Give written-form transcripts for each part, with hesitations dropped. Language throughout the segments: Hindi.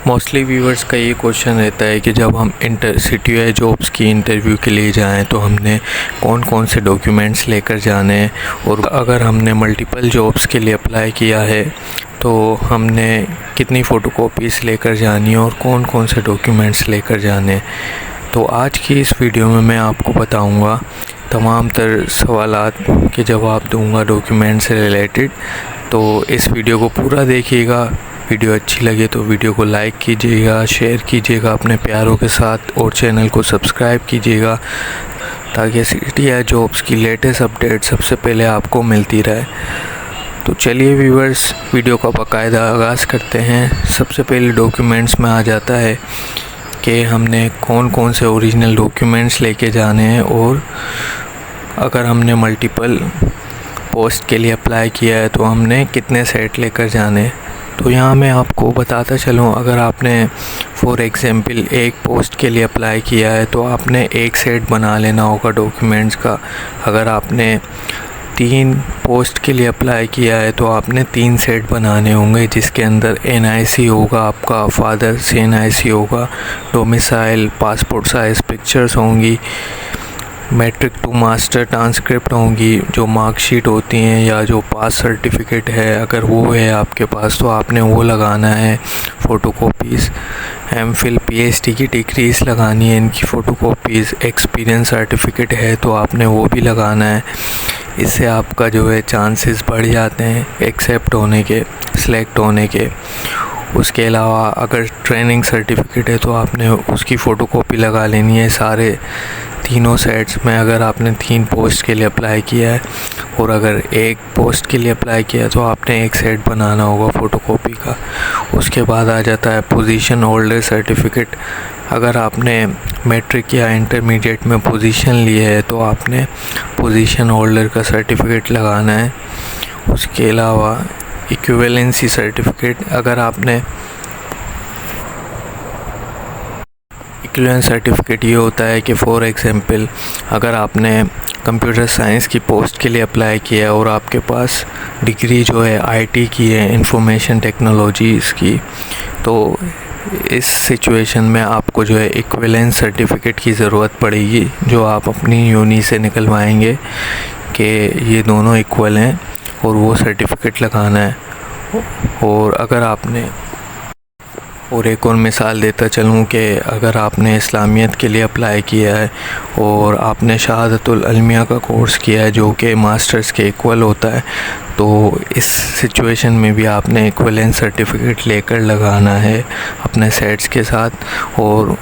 मोस्टली व्यूअर्स का ये क्वेश्चन रहता है कि जब हम सिटी या जॉब्स की इंटरव्यू के लिए जाएं तो हमने कौन कौन से डॉक्यूमेंट्स लेकर जाने हैं, और अगर हमने मल्टीपल जॉब्स के लिए अप्लाई किया है तो हमने कितनी फ़ोटोकॉपीज़ लेकर जानी है और कौन कौन से डॉक्यूमेंट्स लेकर जाने हैं। तो आज की इस वीडियो में मैं आपको बताऊंगा तमाम तर सवालात के जवाब दूंगा डॉक्यूमेंट से रिलेटेड। तो इस वीडियो को पूरा देखिएगा। वीडियो अच्छी लगे तो वीडियो को लाइक कीजिएगा, शेयर कीजिएगा अपने प्यारों के साथ और चैनल को सब्सक्राइब कीजिएगा ताकि सिटी या जॉब्स की लेटेस्ट अपडेट सबसे पहले आपको मिलती रहे। तो चलिए व्यूअर्स, वीडियो का बाकायदा आगाज़ करते हैं। सबसे पहले डॉक्यूमेंट्स में आ जाता है कि हमने कौन कौन से ओरिजिनल डॉक्यूमेंट्स लेके जाने हैं और अगर हमने मल्टीपल पोस्ट के लिए अप्लाई किया है तो हमने कितने सेट लेकर जाने हैं। तो यहाँ मैं आपको बताता चलूँ, अगर आपने फॉर एग्ज़ाम्पल एक पोस्ट के लिए अप्लाई किया है तो आपने एक सेट बना लेना होगा डॉक्यूमेंट्स का। अगर आपने 3 पोस्ट के लिए अप्लाई किया है तो आपने 3 सेट बनाने होंगे, जिसके अंदर NIC होगा, आपका फादर से NIC होगा, डोमिसाइल, पासपोर्ट साइज़ पिक्चर्स होंगी, मैट्रिक टू मास्टर ट्रांसक्रिप्ट होंगी, जो मार्कशीट होती हैं या जो पास सर्टिफिकेट है अगर वो है आपके पास तो आपने वो लगाना है फ़ोटोकॉपीज़। MPhil PhD की डिग्रीज़ लगानी है, इनकी फ़ोटोकॉपीज़। एक्सपीरियंस सर्टिफिकेट है तो आपने वो भी लगाना है। इससे आपका जो है चांसेस बढ़ जाते हैं एक्सेप्ट होने के, सिलेक्ट होने के। उसके अलावा अगर ट्रेनिंग सर्टिफिकेट है तो आपने उसकी फ़ोटोकॉपी लगा लेनी है सारे तीनों सेट्स में। अगर आपने 3 पोस्ट के लिए अप्लाई किया है और अगर एक पोस्ट के लिए अप्लाई किया है तो आपने एक सेट बनाना होगा फ़ोटोकॉपी का। उसके बाद आ जाता है पोजीशन होल्डर सर्टिफिकेट। अगर आपने मैट्रिक या इंटरमीडिएट में पोजीशन ली है तो आपने पोजीशन होल्डर का सर्टिफिकेट लगाना है। उसके अलावा इक्विवेलेंसी सर्टिफिकेट, अगर आपने इक्विवेलेंस सर्टिफिकेट ये होता है कि फॉर एग्ज़ाम्पल अगर आपने कंप्यूटर साइंस की पोस्ट के लिए अप्लाई किया है और आपके पास डिग्री जो है IT की है, इंफॉर्मेशन टेक्नोलॉजीज़ की, तो इस सिचुएशन में आपको जो है इक्विवेलेंस सर्टिफिकेट की ज़रूरत पड़ेगी, जो आप अपनी यूनी से निकलवाएंगे कि ये दोनों इक्वल हैं और वो सर्टिफिकेट लगाना है। और अगर आपने, और एक और मिसाल देता चलूँ कि अगर आपने इस्लामियत के लिए अप्लाई किया है और आपने शहादतुल अलमिया का कोर्स किया है जो कि मास्टर्स के इक्वल होता है, तो इस सिचुएशन में भी आपने इक्विवेलेंस सर्टिफिकेट लेकर लगाना है अपने सेट्स के साथ, और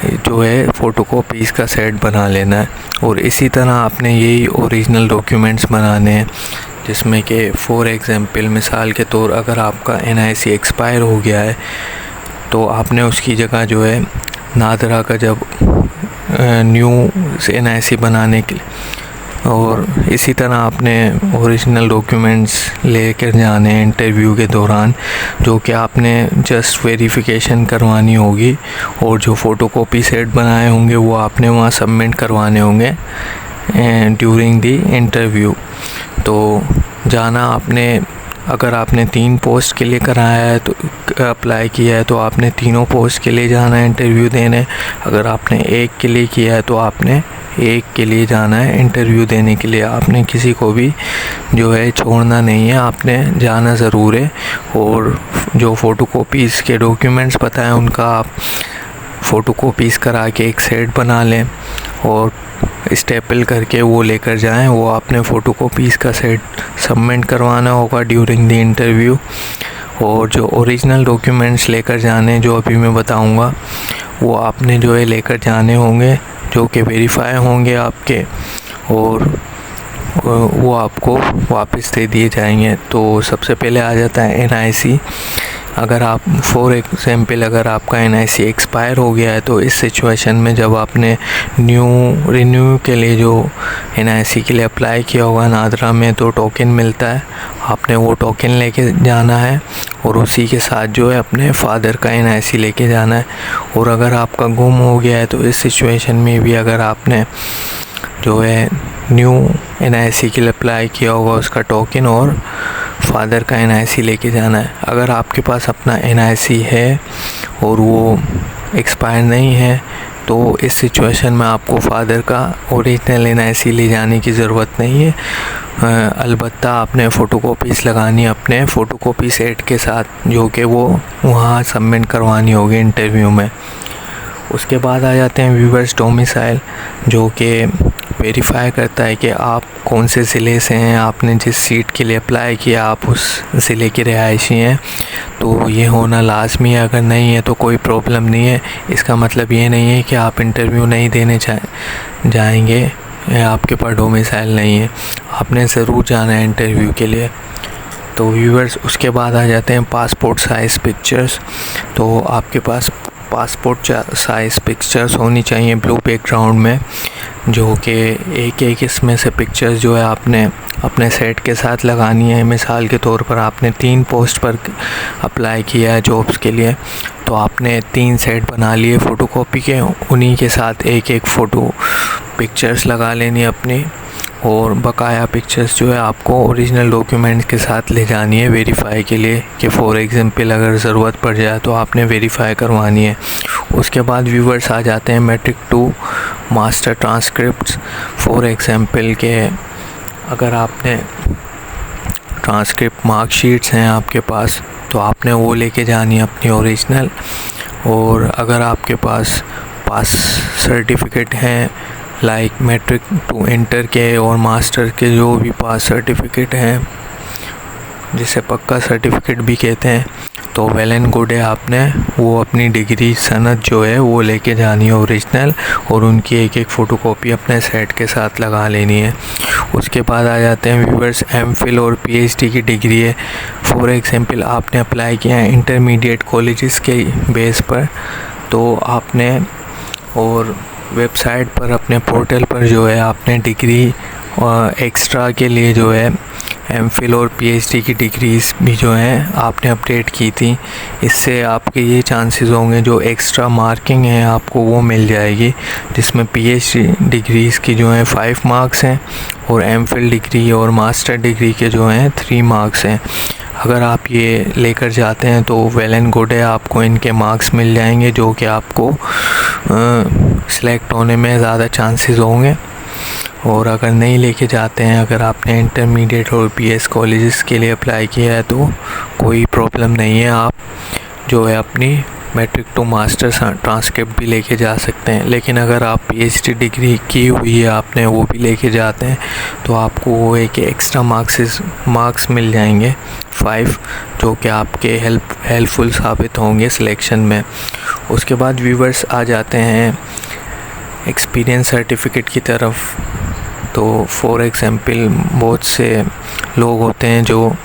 जो है फ़ोटोकॉपीज़ का सेट बना लेना है। और इसी तरह आपने यही ओरिजिनल डॉक्यूमेंट्स बनाने हैं, जिसमें कि फॉर एग्ज़ाम्पल मिसाल के तौर अगर आपका NIC एक्सपायर हो गया है तो आपने उसकी जगह जो है नादरा का जब न्यू NIC बनाने के लिए, और इसी तरह आपने ओरिजिनल डॉक्यूमेंट्स लेकर जाने हैं इंटरव्यू के दौरान, जो कि आपने जस्ट वेरिफिकेशन करवानी होगी, और जो फ़ोटोकॉपी सेट बनाए होंगे वो आपने वहाँ सबमिट करवाने होंगे ड्यूरिंग दी इंटरव्यू। तो जाना आपने, अगर आपने 3 पोस्ट के लिए कराया है तो अप्लाई किया है तो आपने तीनों पोस्ट के लिए जाना है इंटरव्यू देने। अगर आपने एक के लिए किया है तो आपने एक के लिए जाना है इंटरव्यू देने के लिए। आपने किसी को भी जो है छोड़ना नहीं है, आपने जाना ज़रूर है। और जो फ़ोटोकॉपीज़ के डॉक्यूमेंट्स बताएं उनका आप फ़ोटोकॉपीज़ करा के एक सेट बना लें और स्टेपल करके वो लेकर जाएं। वो आपने फ़ोटोकॉपीज़ का सेट सबमिट करवाना होगा ड्यूरिंग द इंटरव्यू। और जो ओरिजिनल डॉक्यूमेंट्स लेकर जाने, जो अभी मैं बताऊंगा, वो आपने जो है लेकर जाने होंगे, जो कि वेरीफाई होंगे आपके, और वो आपको वापस दे दिए जाएंगे। तो सबसे पहले आ जाता है NIC। अगर आप फॉर एग्ज़ाम्पल अगर आपका NIC एक्सपायर हो गया है तो इस सिचुएशन में जब आपने रिन्यू के लिए जो NIC के लिए अप्लाई किया होगा नादरा में, तो टोकन मिलता है, आपने वो टोकन लेके जाना है और उसी के साथ जो है अपने फादर का NIC लेके जाना है। और अगर आपका गुम हो गया है तो इस सिचुएशन में भी अगर आपने जो है न्यू NIC के लिए अप्लाई किया होगा उसका टोकन और फादर का NIC लेके जाना है। अगर आपके पास अपना NIC है और वो एक्सपायर नहीं है तो इस सिचुएशन में आपको फादर का ओरिजिनल NIC ले जाने की ज़रूरत नहीं है। अलबत्ता आपने फ़ोटोकॉपीज़ लगानी अपने फ़ोटोकॉपी सेट के साथ, जो कि वो वहाँ सबमिट करवानी होगी इंटरव्यू में। उसके बाद आ जाते हैं व्यूअर्स डोमिसाइल, जो कि वेरीफाई करता है कि आप कौन से ज़िले से हैं, आपने जिस सीट के लिए अप्लाई किया आप उस ज़िले के रिहायशी हैं, तो ये होना लाजमी है। अगर नहीं है तो कोई प्रॉब्लम नहीं है। इसका मतलब ये नहीं है कि आप इंटरव्यू नहीं देने जाएंगे, आपके पास डोमिसाइल नहीं है, आपने ज़रूर जाना है इंटरव्यू के लिए। तो व्यूअर्स उसके बाद आ जाते हैं पासपोर्ट साइज़ पिक्चर्स। तो आपके पास पासपोर्ट साइज़ पिक्चर्स होनी चाहिए ब्लू बैकग्राउंड में, जो कि एक इसमें से पिक्चर्स जो है आपने अपने सेट के साथ लगानी है। मिसाल के तौर पर आपने 3 पोस्ट पर अप्लाई किया है जॉब्स के लिए, तो आपने 3 सेट बना लिए फ़ोटोकॉपी के, उन्हीं के साथ एक फ़ोटो पिक्चर्स लगा लेनी अपनी, और बकाया पिक्चर्स जो है आपको ओरिजिनल डॉक्यूमेंट्स के साथ ले जानी है वेरीफाई के लिए, कि फॉर एग्जांपल अगर ज़रूरत पड़ जाए तो आपने वेरीफाई करवानी है। उसके बाद व्यूअर्स आ जाते हैं matric 2 master transcripts. For example के अगर आपने ट्रांसक्रिप्ट मार्कशीट्स हैं आपके पास, तो आपने वो लेके जानी है अपनी ओरिजिनल। और अगर आपके पास सर्टिफिकेट हैं लाइक मैट्रिक 2 इंटर के और मास्टर के जो भी पास सर्टिफिकेट हैं, जिसे पक्का सर्टिफिकेट भी कहते हैं, तो वेल एंड गुड है। आपने वो अपनी डिग्री सनद जो है वो लेके जानी है ओरिजिनल, और उनकी एक फ़ोटोकॉपी अपने सेट के साथ लगा लेनी है। उसके बाद आ जाते हैं व्यूअर्स MPhil और PhD की डिग्री है। फॉर एग्जांपल आपने अप्लाई किया है इंटरमीडिएट कॉलेजेस के बेस पर, तो आपने और वेबसाइट पर अपने पोर्टल पर जो है आपने डिग्री एक्स्ट्रा के लिए जो है MPhil और PhD की डिग्रीज़ भी जो हैं आपने अपडेट की थी। इससे आपके ये चांसेस होंगे जो एक्स्ट्रा मार्किंग है आपको वो मिल जाएगी, जिसमें PhD डिग्रीज़ की जो हैं 5 मार्क्स हैं और MPhil डिग्री और मास्टर डिग्री के जो हैं 3 मार्क्स हैं। अगर आप ये लेकर जाते हैं तो वेल एंड गुड है, आपको इनके मार्क्स मिल जाएंगे, जो कि आपको सिलेक्ट होने में ज़्यादा चांसेस होंगे। और अगर नहीं लेके जाते हैं, अगर आपने इंटरमीडिएट और BS कॉलेजेस के लिए अप्लाई किया है तो कोई प्रॉब्लम नहीं है, आप जो है अपनी मैट्रिक 2 मास्टर ट्रांसक्रिप्ट भी लेके जा सकते हैं। लेकिन अगर आप PhD डिग्री की हुई है आपने, वो भी लेके जाते हैं, तो आपको वो एक एक्स्ट्रा मार्क्स मिल जाएंगे 5, जो कि आपके हेल्पफुल साबित होंगे सिलेक्शन में। उसके बाद व्यूअर्स आ जाते हैं एक्सपीरियंस सर्टिफिकेट की तरफ। तो फॉर एग्जांपल बहुत से लोग होते हैं जो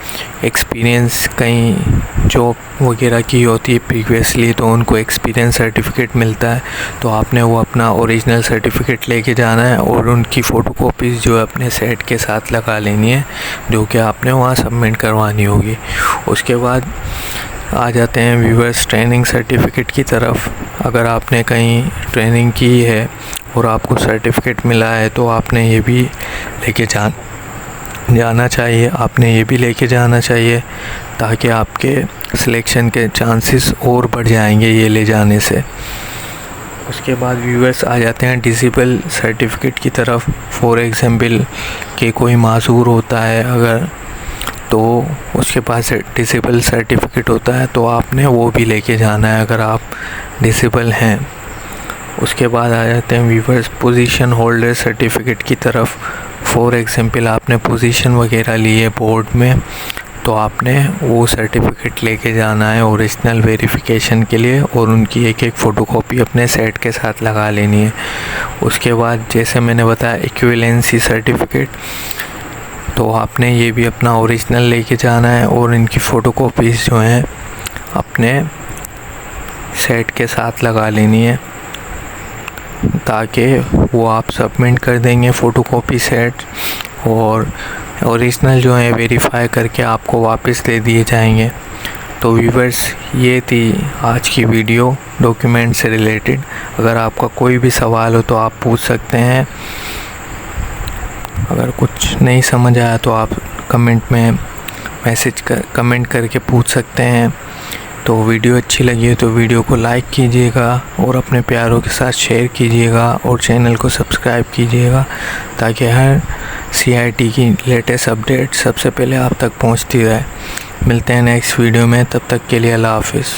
एक्सपीरियंस कहीं जॉब वगैरह की होती है प्रीवियसली, तो उनको एक्सपीरियंस सर्टिफिकेट मिलता है। तो आपने वो अपना ओरिजिनल सर्टिफिकेट लेके जाना है और उनकी फ़ोटोकॉपीज़ जो है अपने सेट के साथ लगा लेनी है, जो कि आपने वहाँ सबमिट करवानी होगी। उसके बाद आ जाते हैं व्यूअर्स ट्रेनिंग सर्टिफिकेट की तरफ। अगर आपने कहीं ट्रेनिंग की है और आपको सर्टिफिकेट मिला है तो आपने ये भी लेके जाना चाहिए, आपने ये भी लेके जाना चाहिए, ताकि आपके सिलेक्शन के चांसेस और बढ़ जाएंगे ये ले जाने से। उसके बाद व्यूअर्स आ जाते हैं डिसेबल सर्टिफिकेट की तरफ। फॉर एग्जांपल कि कोई माजूर होता है अगर, तो उसके पास डिसेबल सर्टिफिकेट होता है, तो आपने वो भी लेके जाना है अगर आप डिसेबल हैं। उसके बाद आ जाते हैं व्यूअर्स पोजीशन होल्डर सर्टिफिकेट की तरफ। फॉर एग्जांपल आपने पोजीशन वगैरह ली है बोर्ड में, तो आपने वो सर्टिफिकेट लेके जाना है ओरिजिनल वेरिफिकेशन के लिए, और उनकी एक फ़ोटोकॉपी अपने सेट के साथ लगा लेनी है। उसके बाद जैसे मैंने बताया इक्विवेलेंसी सर्टिफिकेट, तो आपने ये भी अपना ओरिजिनल लेके जाना है और इनकी फ़ोटोकॉपीज़ जो हैं अपने सेट के साथ लगा लेनी है, ताकि वो आप सबमिट कर देंगे फ़ोटोकॉपी सेट, और ओरिजिनल जो है वेरीफाई करके आपको वापस दे दिए जाएंगे। तो व्यूअर्स ये थी आज की वीडियो डॉक्यूमेंट से रिलेटेड। अगर आपका कोई भी सवाल हो तो आप पूछ सकते हैं। अगर कुछ नहीं समझ आया तो आप कमेंट में कमेंट करके पूछ सकते हैं। तो वीडियो अच्छी लगी है तो वीडियो को लाइक कीजिएगा और अपने प्यारों के साथ शेयर कीजिएगा और चैनल को सब्सक्राइब कीजिएगा ताकि हर CIT की लेटेस्ट अपडेट सबसे पहले आप तक पहुंचती रहे। मिलते हैं नेक्स्ट वीडियो में, तब तक के लिए अल्लाह हाफिज़।